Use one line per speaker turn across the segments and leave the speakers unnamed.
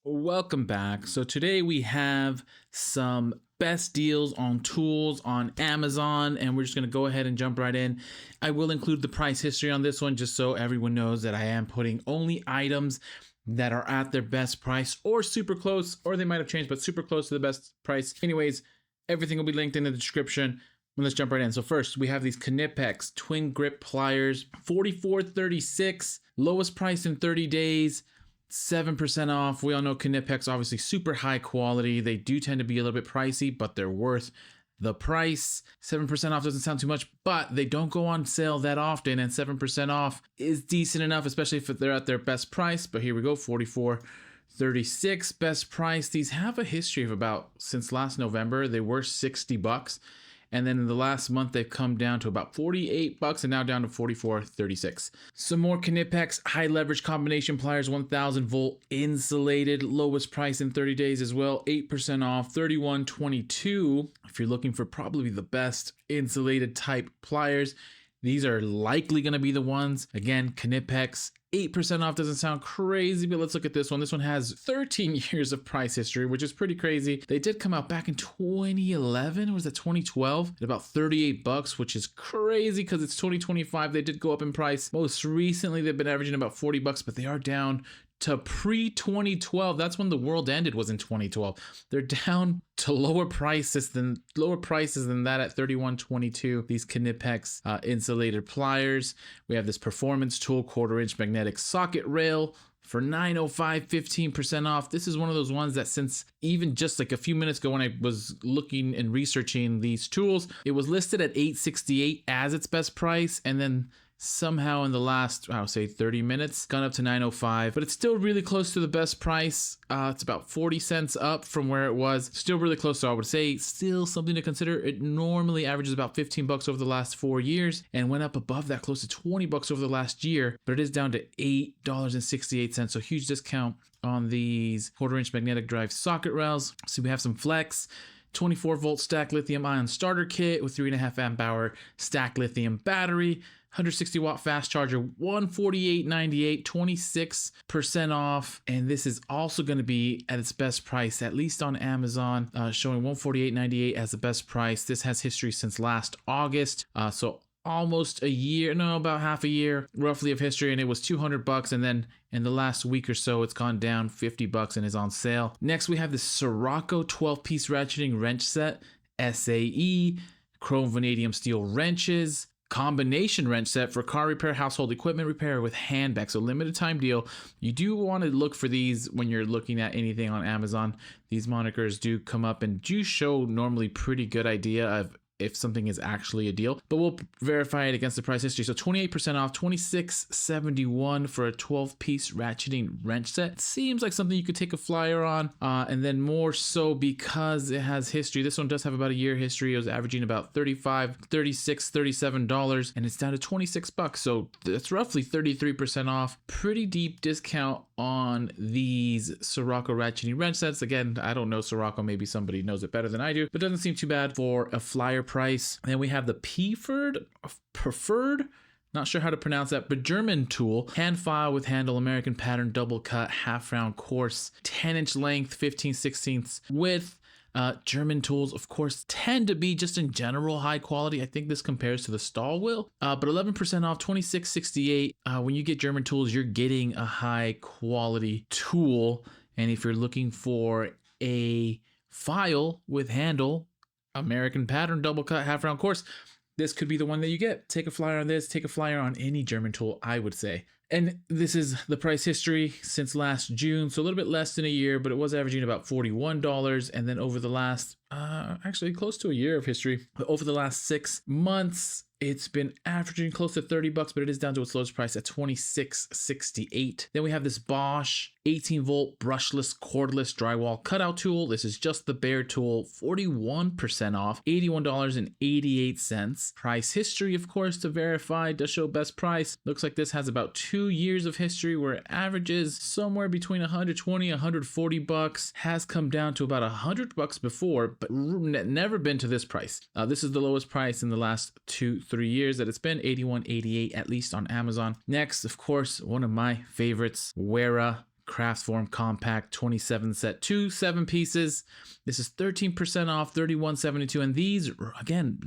Welcome back. So today we have some best deals on tools on Amazon, and we're just going to go ahead and jump right in. I will include the price history on this one just so everyone knows that I am putting only items that are at their best price or super close, or they might have changed, but super close to the best price. Anyways, everything will be linked in the description. Let's jump right in. So first, we have these Knipex TwinGrip pliers, $44.36, lowest price in 30 days. 7% off. We all know Knipex, obviously super high quality. They do tend to be a little bit pricey, but they're worth the price. 7% off doesn't sound too much, but they don't go on sale that often, and 7% off is decent enough, especially if they're at their best price. But here we go, $44.36 best price. These have a history of about, since last November, they were $60. And then in the last month, they've come down to about $48 and now down to $44.36. Some more Knipex high leverage combination pliers, 1000 volt insulated, lowest price in 30 days as well, 8% off, $31.22. If you're looking for probably the best insulated type pliers, these are likely going to be the ones. Again, Knipex, 8% off doesn't sound crazy, but let's look at this one. This one has 13 years of price history, which is pretty crazy. They did come out back in 2011, or was it 2012? At about $38, which is crazy because it's 2025. They did go up in price. Most recently, they've been averaging about $40, but they are down to pre-2012. That's when the world ended, was in 2012. They're down to lower prices than that at $31.22. These Knipex insulated pliers. We have this performance tool, 1/4 inch magnetic socket rail for $905, 15% off. This is one of those ones that, since even just like a few minutes ago when I was looking and researching these tools, it was listed at $868 as its best price, and then somehow in the last, I would say 30 minutes, gone up to $905, but it's still really close to the best price. It's about 40 cents up from where it was. Still really close, so I would say still something to consider. It normally averages about $15 over the last 4 years and went up above that close to $20 over the last year, but it is down to $8.68, so huge discount on these 1/4 inch magnetic drive socket rails. So we have some Flex 24 volt stack lithium-ion starter kit with 3.5 amp hour stack lithium battery, 160 watt fast charger, $148.98, 26% off. And this is also going to be at its best price, at least on Amazon, showing $148.98 as the best price. This has history since last August. So almost a year, no, about half a year roughly of history, and it was $200, and then in the last week or so it's gone down $50 and is on sale. Next we have the SORAKO 12-piece ratcheting wrench set, SAE, chrome vanadium steel wrenches, combination wrench set for car repair, household equipment repair with handbag. So limited time deal. You do want to look for these when you're looking at anything on Amazon. These monikers do come up and do show normally pretty good idea of if something is actually a deal, but we'll verify it against the price history. So 28% off, $26.71 for a 12-piece ratcheting wrench set. Seems like something you could take a flyer on, and then more so because it has history. This one does have about a year history. It was averaging about $35, $36, $37, and it's down to $26. So that's roughly 33% off. Pretty deep discount on these SORAKO ratcheting wrench sets. Again, I don't know SORAKO, maybe somebody knows it better than I do, but it doesn't seem too bad for a flyer price. Then we have the Pferd, not sure how to pronounce that, but German tool, hand file with handle, American pattern, double cut, half round course, 10-inch length, 15/16 width. German tools, of course, tend to be just in general high quality. I think this compares to the Stahlwille, but 11% off, $26.68. When you get German tools, you're getting a high quality tool. And if you're looking for a file with handle, American pattern, double cut, half round course, this could be the one that you get. Take a flyer on this, take a flyer on any German tool, I would say. And this is the price history since last June, so a little bit less than a year, but it was averaging about $41. And then over the last, actually close to a year of history, but over the last 6 months, it's been averaging close to $30, but it is down to its lowest price at $26.68. Then we have this Bosch 18 volt brushless cordless drywall cutout tool. This is just the bare tool, 41% off, $81.88. Price history, of course, to verify, does show best price. Looks like this has about 2 years of history where it averages somewhere between $120, $140, has come down to about $100 before, but never been to this price. This is the lowest price in the last 2-3 years that it's been, $81.88, at least on Amazon. Next, of course, one of my favorites, Wera Kraftform Kompakt 27 set 2, 7 pieces. This is 13% off, $31.72. And these, again,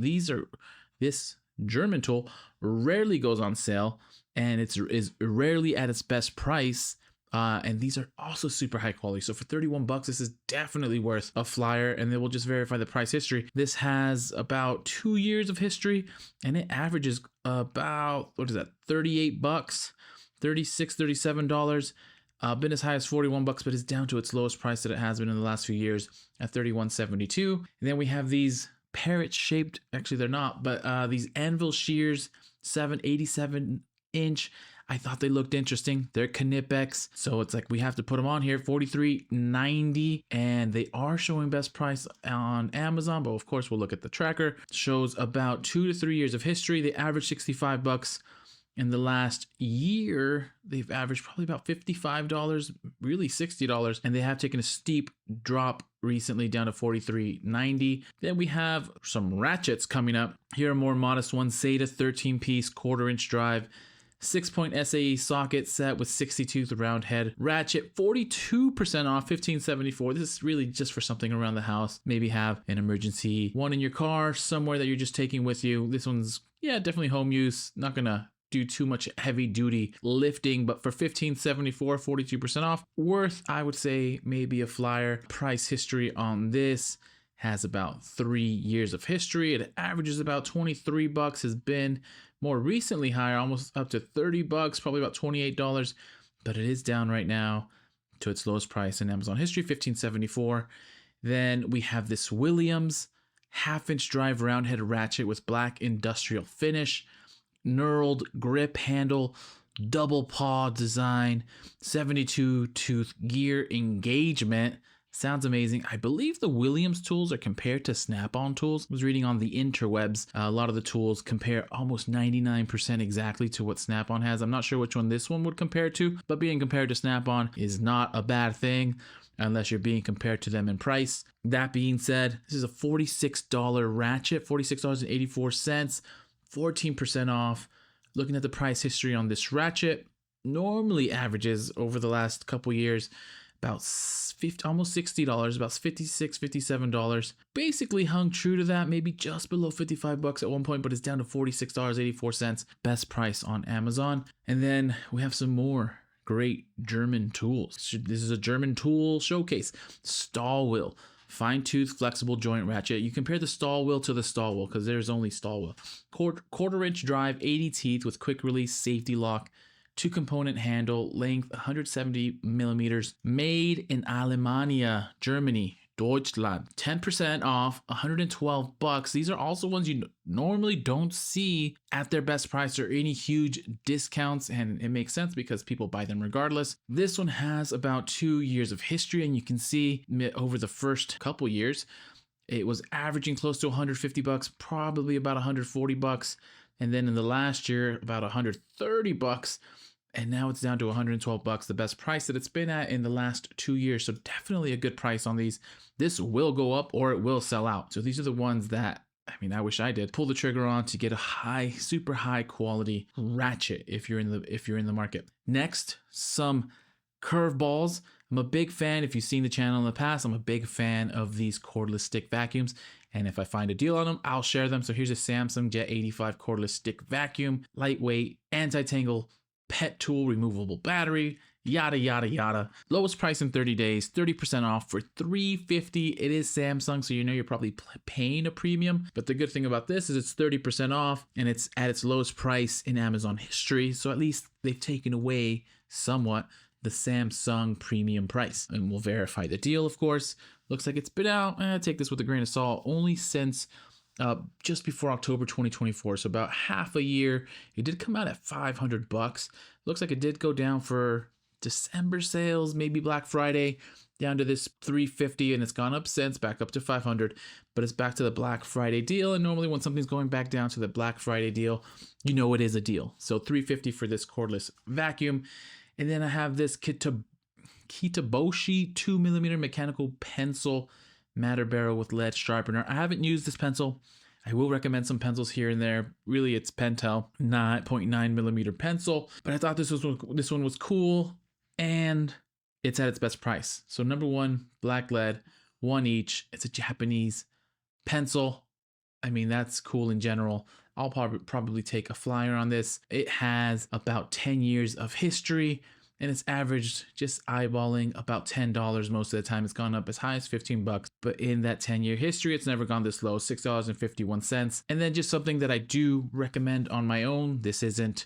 this German tool rarely goes on sale, and is rarely at its best price. And these are also super high quality. So for 31 bucks, this is definitely worth a flyer, and they will just verify the price history. This has about 2 years of history, and it averages about, what is that, 38 bucks, 36, $37. Been as high as 41 bucks, but it's down to its lowest price that it has been in the last few years at 31.72. And then we have these parrot shaped, actually they're not, but these Anvil Shears 787 inch. I thought they looked interesting. They're Knipex, so it's like we have to put them on here. $43.90, and they are showing best price on Amazon, but of course we'll look at the tracker. Shows about 2 to 3 years of history. They average 65 bucks. In the last year, they've averaged probably about $55, really $60, and they have taken a steep drop recently down to $43.90. Then we have some ratchets coming up. Here are more modest ones. SATA 13-piece 1/4-inch drive, 6-point SAE socket set with 60-tooth round head. Ratchet 42% off, $15.74. This is really just for something around the house. Maybe have an emergency one in your car, somewhere that you're just taking with you. This one's, yeah, definitely home use. Not gonna do too much heavy duty lifting, but for $15.74, 42% off, worth, I would say, maybe a flyer. Price history on this has about 3 years of history. It averages about 23 bucks, has been more recently higher, almost up to 30 bucks, probably about $28, but it is down right now to its lowest price in Amazon history, $15.74. Then we have this Williams 1/2-inch drive round head ratchet with black industrial finish, knurled grip handle, double paw design, 72-tooth gear engagement. Sounds amazing. I believe the Williams tools are compared to Snap-on tools. I was reading on the interwebs, a lot of the tools compare almost 99% exactly to what Snap-on has. I'm not sure which one this one would compare to, but being compared to Snap-on is not a bad thing unless you're being compared to them in price. That being said, this is a $46 ratchet, $46.84. 14% off. Looking at the price history on this ratchet, normally averages over the last couple years about almost $60, about $56, $57. Basically hung true to that, maybe just below 55 bucks at one point, but it's down to $46.84, best price on Amazon. And then we have some more great German tools. This is a German tool showcase. Stahlwille fine-tooth flexible joint ratchet. You compare the Stahlwille to the Stahlwille because there's only Stahlwille. 1/4-inch drive, 80 teeth with quick release safety lock, 2-component handle, length 170 millimeters, made in Alemania, Germany, Deutschland. 10% off, 112 bucks. These are also ones you normally don't see at their best price or any huge discounts, and it makes sense because people buy them regardless. This one has about 2 years of history, and you can see over the first couple years, it was averaging close to 150 bucks, probably about 140 bucks, and then in the last year, about 130 bucks. And now it's down to 112 bucks, the best price that it's been at in the last 2 years. So definitely a good price on these. This will go up or it will sell out. So these are the ones that, I mean, I wish I did pull the trigger on to get a high, super high quality ratchet if you're in the market. Next, some curveballs. I'm a big fan. If you've seen the channel in the past, I'm a big fan of these cordless stick vacuums. And if I find a deal on them, I'll share them. So here's a Samsung Jet 85 cordless stick vacuum, lightweight, anti-tangle, pet tool, removable battery, yada yada yada. Lowest price in 30 days, 30% off for $350. It is Samsung, so you know you're probably paying a premium, but the good thing about this is it's 30% off and it's at its lowest price in Amazon history, so at least they've taken away somewhat the Samsung premium price. And we'll verify the deal, of course. Looks like it's been out, take this with a grain of salt, only since just before October 2024, so about half a year. It did come out at 500 bucks. Looks like it did go down for December sales, maybe Black Friday, down to this 350, and it's gone up since, back up to 500, but it's back to the Black Friday deal. And normally when something's going back down to the Black Friday deal, you know it is a deal. So 350 for this cordless vacuum. And then I have this Kitaboshi 2mm mechanical pencil, matter barrel with lead sharpener. I haven't used this pencil. I will recommend some pencils here and there. Really, it's Pentel 9.9mm pencil, but I thought this one was cool, and it's at its best price. So number one, black lead, one each. It's a Japanese pencil. I mean, that's cool in general. I'll probably take a flyer on this. It has about 10 years of history, and it's averaged, just eyeballing, about $10 most of the time. It's gone up as high as 15 bucks, but in that 10-year history, it's never gone this low, $6.51. And then just something that I do recommend on my own, this isn't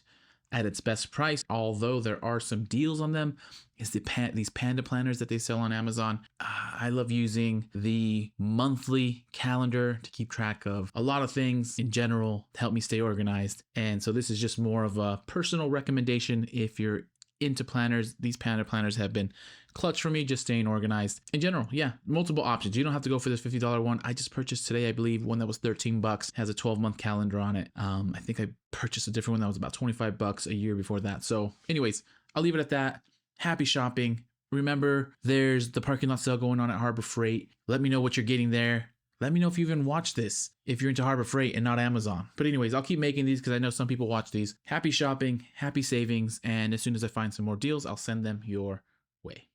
at its best price, although there are some deals on them, is these Panda planners that they sell on Amazon. I love using the monthly calendar to keep track of a lot of things in general to help me stay organized. And so this is just more of a personal recommendation if you're into planners. These Panda planners have been clutch for me, just staying organized in general. Yeah, multiple options. You don't have to go for this $50 one. I just purchased today, I believe, one that was 13 bucks, has a 12-month calendar on it. I think I purchased a different one that was about 25 bucks a year before that. So anyways, I'll leave it at that. Happy shopping. Remember, there's the parking lot sale going on at Harbor Freight. Let me know what you're getting there. Let me know if you even watch this, if you're into Harbor Freight and not Amazon. But anyways, I'll keep making these because I know some people watch these. Happy shopping, happy savings, and as soon as I find some more deals, I'll send them your way.